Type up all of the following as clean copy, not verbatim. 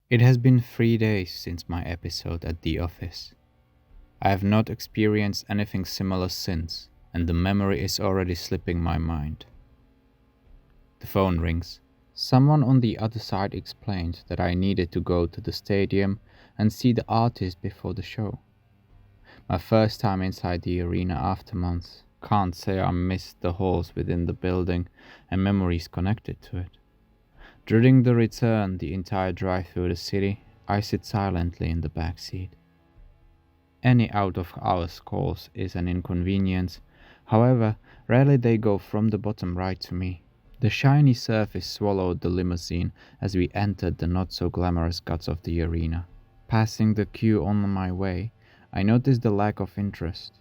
It has been 3 days since my episode at the office. I have not experienced anything similar since, and the memory is already slipping my mind. The phone rings. Someone on the other side explained that I needed to go to the stadium and see the artist before the show. My first time inside the arena after months. Can't say I missed the halls within the building and memories connected to it. During the return, the entire drive through the city, I sit silently in the back seat. Any out of hours calls is an inconvenience, however, rarely they go from the bottom right to me. The shiny surface swallowed the limousine as we entered the not so glamorous guts of the arena. Passing the queue on my way, I noticed the lack of interest.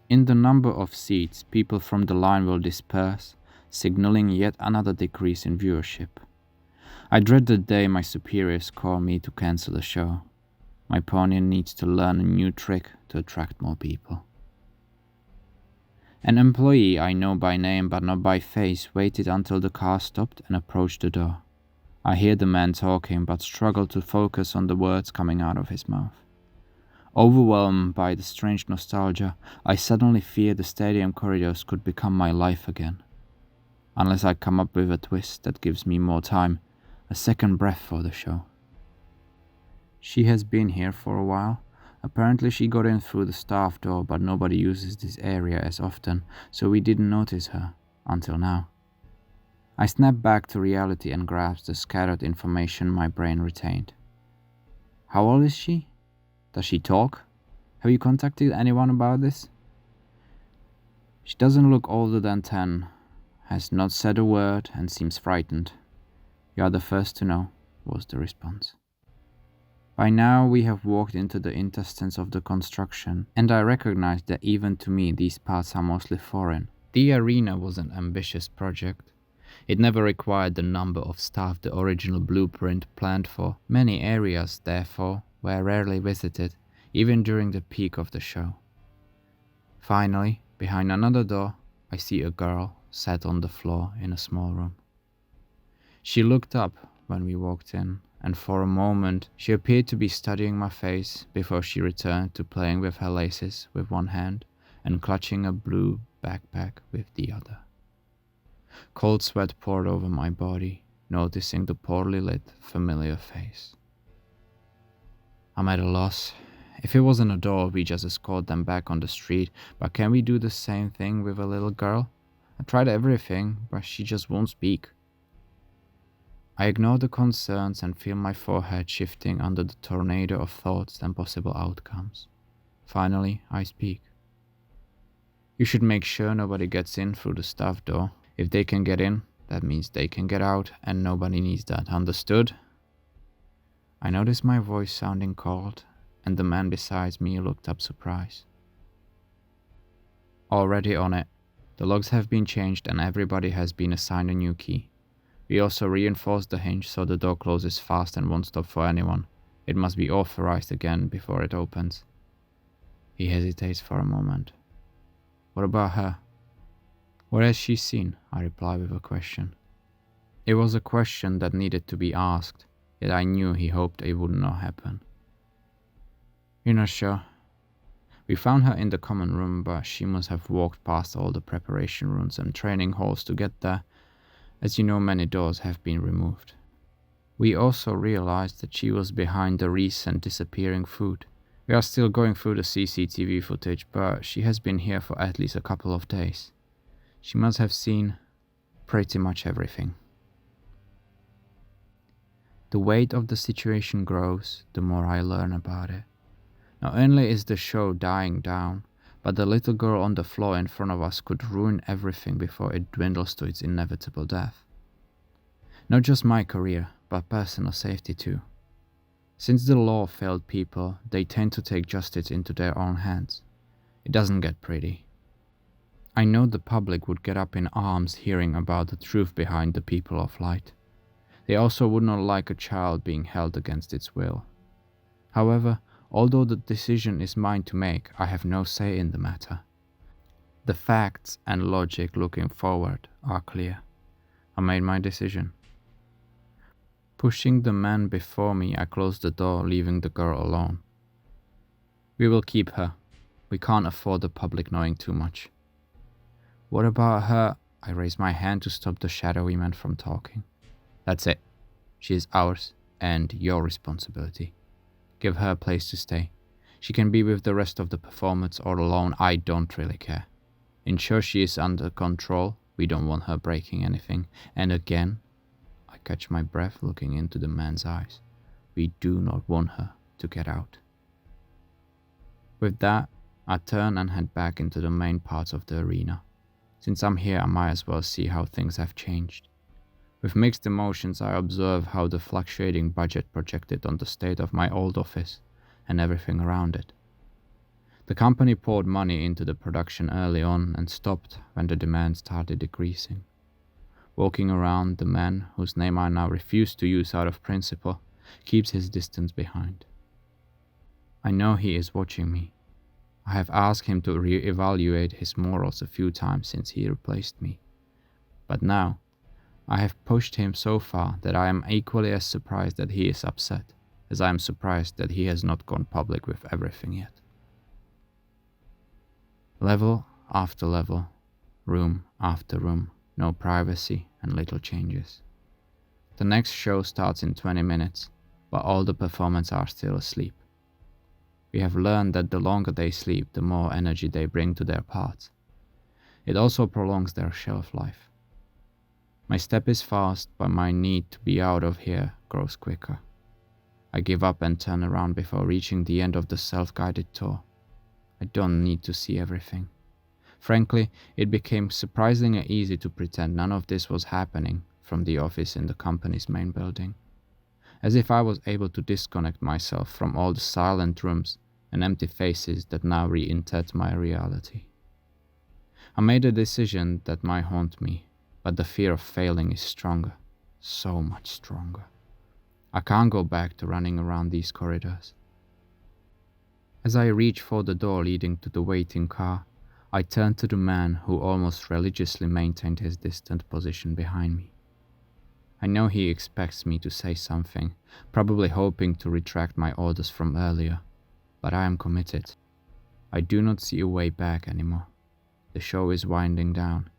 In the number of seats, people from the line will disperse, signaling yet another decrease in viewership. I dread the day my superiors call me to cancel the show. My pony needs to learn a new trick to attract more people. An employee I know by name but not by face waited until the car stopped and approached the door. I hear the man talking but struggle to focus on the words coming out of his mouth. Overwhelmed by the strange nostalgia, I suddenly fear the stadium corridors could become my life again. Unless I come up with a twist that gives me more time, a second breath for the show. She has been here for a while. Apparently she got in through the staff door, but nobody uses this area as often, so we didn't notice her, until now. I snap back to reality and grasp the scattered information my brain retained. How old is she? Does she talk? Have you contacted anyone about this? She doesn't look older than 10, has not said a word and seems frightened. You are the first to know, was the response. By now we have walked into the intestines of the construction, and I recognize that even to me these parts are mostly foreign. The arena was an ambitious project. It never required the number of staff the original blueprint planned for. Many areas, therefore, were rarely visited, even during the peak of the show. Finally, behind another door, I see a girl sat on the floor in a small room. She looked up when we walked in, and for a moment she appeared to be studying my face before she returned to playing with her laces with one hand and clutching a blue backpack with the other. Cold sweat poured over my body, noticing the poorly lit, familiar face. I'm at a loss. If it was an adult, we just escort them back on the street, but can we do the same thing with a little girl? I tried everything, but she just won't speak. I ignore the concerns and feel my forehead shifting under the tornado of thoughts and possible outcomes. Finally, I speak. You should make sure nobody gets in through the staff door. If they can get in, that means they can get out, and nobody needs that. Understood? I noticed my voice sounding cold, and the man beside me looked up surprised. Already on it. The locks have been changed and everybody has been assigned a new key. We also reinforced the hinge so the door closes fast and won't stop for anyone. It must be authorized again before it opens. He hesitates for a moment. What about her? What has she seen? I reply with a question. It was a question that needed to be asked, yet I knew he hoped it would not happen. You're not sure? We found her in the common room, but she must have walked past all the preparation rooms and training halls to get there. As you know, many doors have been removed. We also realized that she was behind the recent disappearing food. We are still going through the CCTV footage, but she has been here for at least a couple of days. She must have seen pretty much everything. The weight of the situation grows the more I learn about it. Not only is the show dying down, but the little girl on the floor in front of us could ruin everything before it dwindles to its inevitable death. Not just my career, but personal safety too. Since the law failed people, they tend to take justice into their own hands. It doesn't get pretty. I know the public would get up in arms hearing about the truth behind the people of light. They also would not like a child being held against its will. However, although the decision is mine to make, I have no say in the matter. The facts and logic looking forward are clear. I made my decision. Pushing the man before me, I closed the door, leaving the girl alone. We will keep her. We can't afford the public knowing too much. What about her? I raised my hand to stop the shadowy man from talking. That's it. She is ours and your responsibility. Give her a place to stay. She can be with the rest of the performers or alone, I don't really care. Ensure she is under control. We don't want her breaking anything. And again, I catch my breath looking into the man's eyes. We do not want her to get out. With that, I turn and head back into the main parts of the arena. Since I'm here, I might as well see how things have changed. With mixed emotions, I observe how the fluctuating budget projected on the state of my old office and everything around it. The company poured money into the production early on and stopped when the demand started decreasing. Walking around, the man, whose name I now refuse to use out of principle, keeps his distance behind. I know he is watching me. I have asked him to re-evaluate his morals a few times since he replaced me. But now, I have pushed him so far that I am equally as surprised that he is upset as I am surprised that he has not gone public with everything yet. Level after level, room after room, no privacy and little changes. The next show starts in 20 minutes, but all the performers are still asleep. We have learned that the longer they sleep, the more energy they bring to their parts. It also prolongs their shelf life. My step is fast, but my need to be out of here grows quicker. I give up and turn around before reaching the end of the self-guided tour. I don't need to see everything. Frankly, it became surprisingly easy to pretend none of this was happening from the office in the company's main building. As if I was able to disconnect myself from all the silent rooms and empty faces that now re-entered my reality. I made a decision that might haunt me, but the fear of failing is stronger, so much stronger. I can't go back to running around these corridors. As I reach for the door leading to the waiting car, I turn to the man who almost religiously maintained his distant position behind me. I know he expects me to say something, probably hoping to retract my orders from earlier, but I am committed. I do not see a way back anymore. The show is winding down.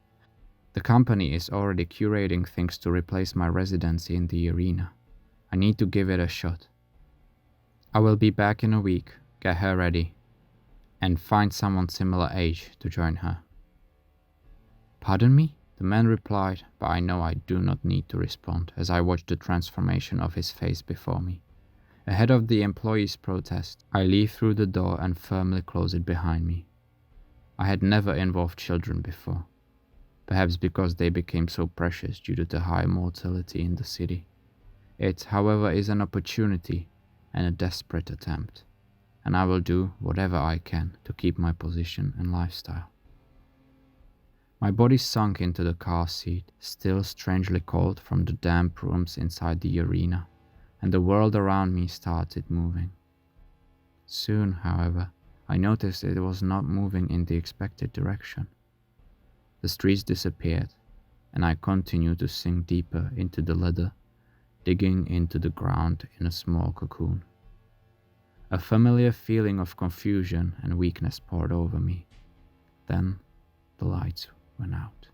The company is already curating things to replace my residency in the arena. I need to give it a shot. I will be back in a week, get her ready, and find someone similar age to join her. Pardon me? The man replied, but I know I do not need to respond as I watch the transformation of his face before me. Ahead of the employees' protest, I leave through the door and firmly close it behind me. I had never involved children before, perhaps because they became so precious due to the high mortality in the city. It, however, is an opportunity and a desperate attempt, and I will do whatever I can to keep my position and lifestyle. My body sunk into the car seat, still strangely cold from the damp rooms inside the arena, and the world around me started moving. Soon, however, I noticed it was not moving in the expected direction. The streets disappeared, and I continued to sink deeper into the leather, digging into the ground in a small cocoon. A familiar feeling of confusion and weakness poured over me. Then the lights went out.